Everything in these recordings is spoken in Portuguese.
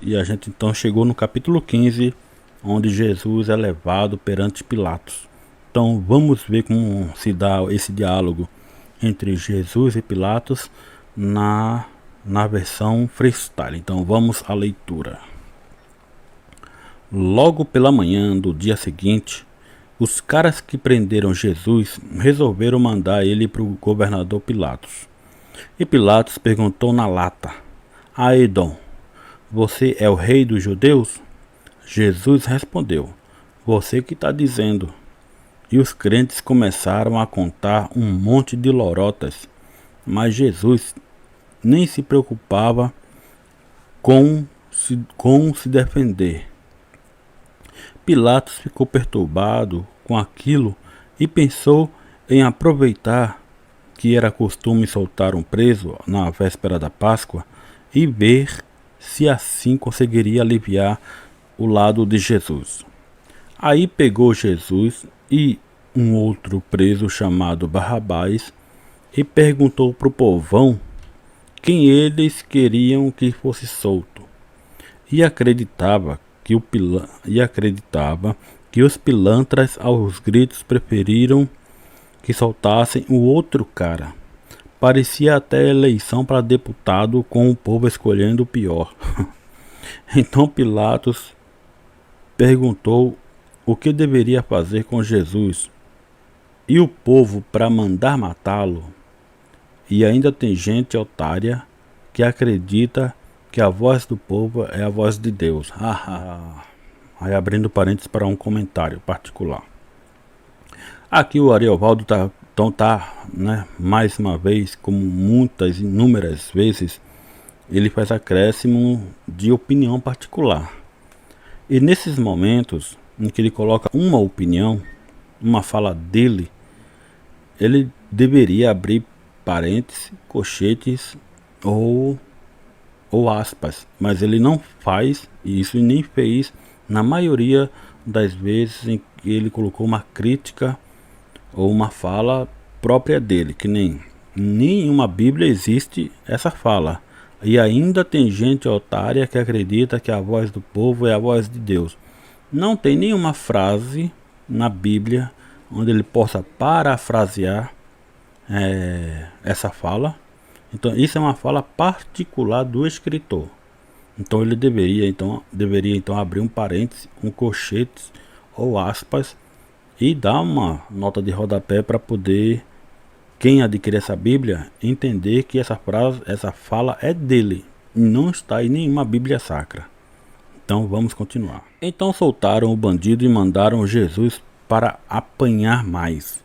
e a gente então chegou no capítulo 15, onde Jesus é levado perante Pilatos. Então vamos ver como se dá esse diálogo entre Jesus e Pilatos na versão freestyle. Então vamos à leitura. Logo pela manhã do dia seguinte, os caras que prenderam Jesus resolveram mandar ele para o governador Pilatos. E Pilatos perguntou na lata: Aedom, você é o rei dos judeus? Jesus respondeu: você que está dizendo. E os crentes começaram a contar um monte de lorotas, mas Jesus nem se preocupava com se defender. Pilatos ficou perturbado com aquilo e pensou em aproveitar que era costume soltar um preso na véspera da Páscoa e ver se assim conseguiria aliviar o lado de Jesus. Aí pegou Jesus e um outro preso chamado Barrabás e perguntou para o povão quem eles queriam que fosse solto, e acreditava que os pilantras aos gritos preferiram que soltassem o outro cara. Parecia até eleição para deputado, com o povo escolhendo o pior. Então Pilatos perguntou o que deveria fazer com Jesus, e o povo para mandar matá-lo. E ainda tem gente otária que acredita que a voz do povo é a voz de Deus. Aí abrindo parênteses para um comentário particular. Aqui o Ariovaldo tá, mais uma vez, como inúmeras vezes, ele faz acréscimo de opinião particular. E nesses momentos em que ele coloca uma opinião, uma fala dele, ele deveria abrir parênteses, colchetes ou aspas, mas ele não faz isso e nem fez na maioria das vezes em que ele colocou uma crítica ou uma fala própria dele, que nem nenhuma Bíblia existe essa fala. E ainda tem gente otária que acredita que a voz do povo é a voz de Deus. Não tem nenhuma frase na Bíblia onde ele possa parafrasear essa fala. Então isso é uma fala particular do escritor. Então ele deveria abrir um parêntese, um colchete ou aspas e dar uma nota de rodapé para poder quem adquirir essa Bíblia entender que essa fala é dele e não está em nenhuma Bíblia sacra. Então vamos continuar. Então soltaram o bandido e mandaram Jesus para apanhar mais.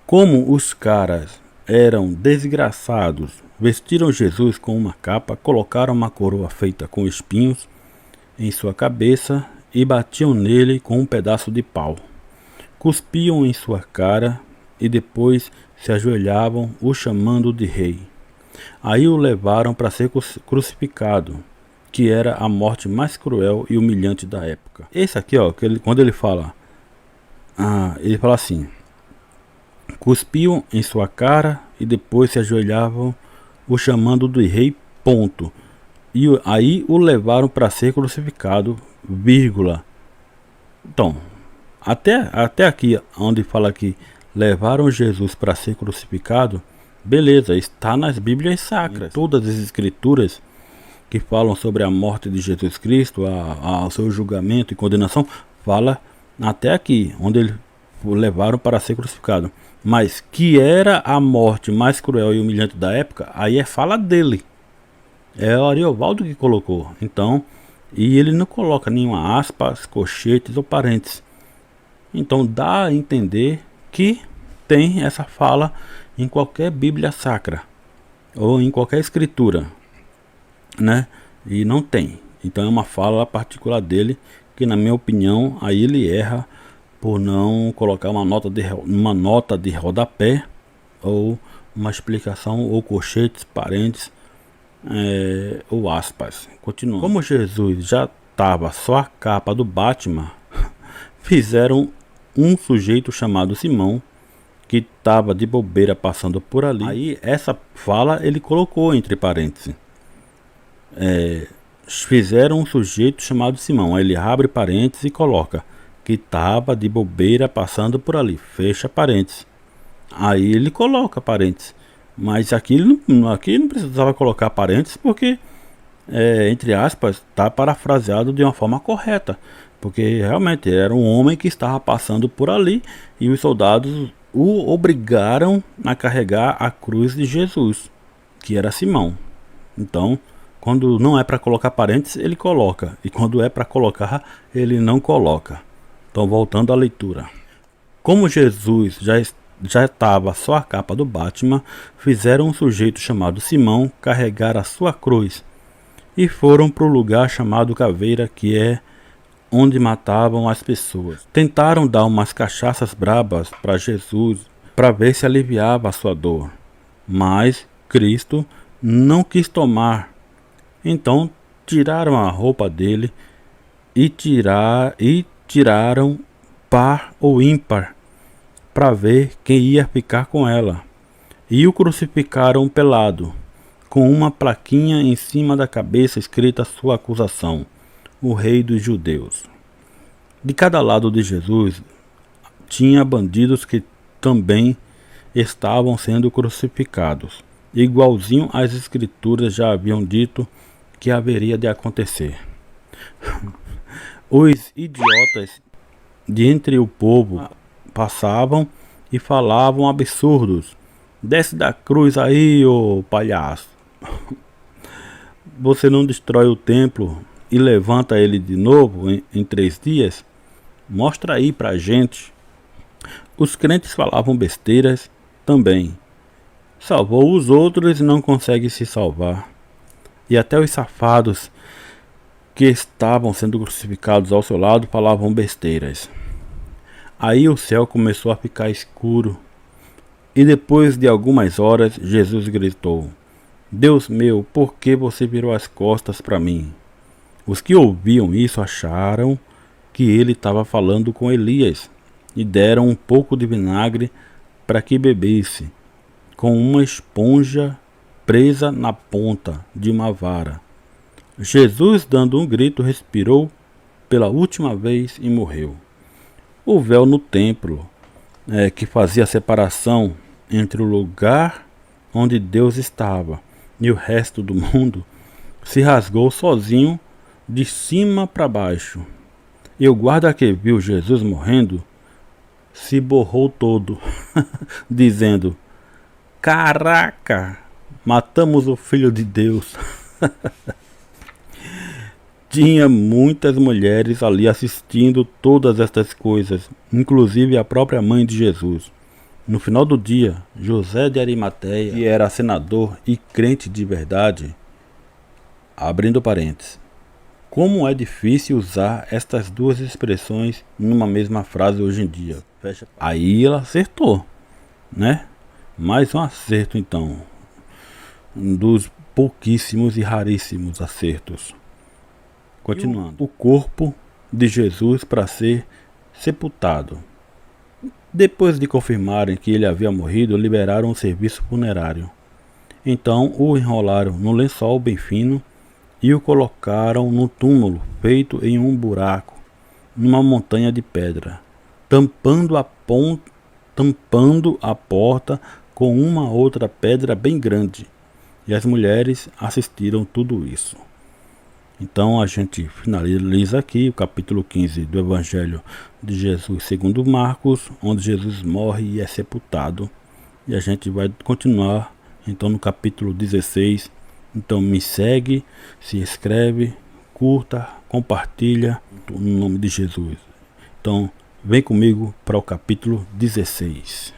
Como os caras eram desgraçados, vestiram Jesus com uma capa, colocaram uma coroa feita com espinhos em sua cabeça e batiam nele com um pedaço de pau. Cuspiam em sua cara e depois se ajoelhavam, o chamando de rei. Aí o levaram para ser crucificado, que era a morte mais cruel e humilhante da época. Esse aqui, quando ele fala assim: cuspiam em sua cara e depois se ajoelhavam, o chamando de rei, ponto. E aí o levaram para ser crucificado, vírgula. Então, até aqui, onde fala que levaram Jesus para ser crucificado, beleza, está nas Bíblias sacras. Todas as escrituras que falam sobre a morte de Jesus Cristo, o seu julgamento e condenação, fala até aqui, onde ele levaram para ser crucificado. Mas que era a morte mais cruel e humilhante da época, aí é fala dele. É o Ariovaldo que colocou. Então, e ele não coloca nenhuma aspas, colchetes ou parênteses. Então dá a entender que tem essa fala em qualquer Bíblia sacra ou em qualquer escritura, né? E não tem. Então é uma fala particular dele que, na minha opinião, aí ele erra por não colocar uma nota de rodapé ou uma explicação ou colchetes, parênteses ou aspas. Continua. Como Jesus já estava só a capa do Batman, fizeram um sujeito chamado Simão que estava de bobeira passando por ali. Aí essa fala ele colocou entre parênteses. fizeram um sujeito chamado Simão. Aí ele abre parênteses e coloca que estava de bobeira passando por ali, fecha parênteses. Aí ele coloca parênteses, mas aqui não precisava colocar parênteses porque, entre aspas, está parafraseado de uma forma correta, porque realmente era um homem que estava passando por ali e os soldados o obrigaram a carregar a cruz de Jesus, que era Simão. Então, quando não é para colocar parênteses, ele coloca, e quando é para colocar, ele não coloca. Então, voltando à leitura. Como Jesus já estava só a capa do Batman, fizeram um sujeito chamado Simão carregar a sua cruz e foram para o lugar chamado Caveira, que é onde matavam as pessoas. Tentaram dar umas cachaças brabas para Jesus para ver se aliviava a sua dor, mas Cristo não quis tomar. Então tiraram a roupa dele e tiraram par ou ímpar para ver quem ia ficar com ela, e o crucificaram pelado, com uma plaquinha em cima da cabeça escrita sua acusação: o rei dos judeus. De cada lado de Jesus tinha bandidos que também estavam sendo crucificados, igualzinho as escrituras já haviam dito que haveria de acontecer. Os idiotas de entre o povo passavam e falavam absurdos: desce da cruz aí, ô palhaço. Você não destrói o templo e levanta ele de novo em 3 dias? Mostra aí pra gente. Os crentes falavam besteiras também. Salvou os outros e não consegue se salvar. E até os safados que estavam sendo crucificados ao seu lado falavam besteiras. Aí o céu começou a ficar escuro. E depois de algumas horas, Jesus gritou: Deus meu, por que você virou as costas para mim? Os que ouviam isso acharam que ele estava falando com Elias e deram um pouco de vinagre para que bebesse, com uma esponja presa na ponta de uma vara. Jesus, dando um grito, respirou pela última vez e morreu. O véu no templo, que fazia a separação entre o lugar onde Deus estava e o resto do mundo, se rasgou sozinho de cima para baixo. E o guarda que viu Jesus morrendo se borrou todo, dizendo: Caraca, matamos o Filho de Deus. Tinha muitas mulheres ali assistindo todas estas coisas, inclusive a própria mãe de Jesus. No final do dia, José de Arimateia, que era senador e crente de verdade, abrindo parênteses, como é difícil usar estas duas expressões numa mesma frase hoje em dia. Aí ela acertou, né? Mais um acerto então, um dos pouquíssimos e raríssimos acertos. Continuando. O corpo de Jesus para ser sepultado. Depois de confirmarem que ele havia morrido, liberaram o serviço funerário. Então o enrolaram no lençol bem fino e o colocaram no túmulo feito em um buraco, numa montanha de pedra, tampando a porta com uma outra pedra bem grande. E as mulheres assistiram tudo isso. Então a gente finaliza aqui o capítulo 15 do Evangelho de Jesus segundo Marcos, onde Jesus morre e é sepultado. E a gente vai continuar então no capítulo 16. Então me segue, se inscreve, curta, compartilha no nome de Jesus. Então vem comigo para o capítulo 16.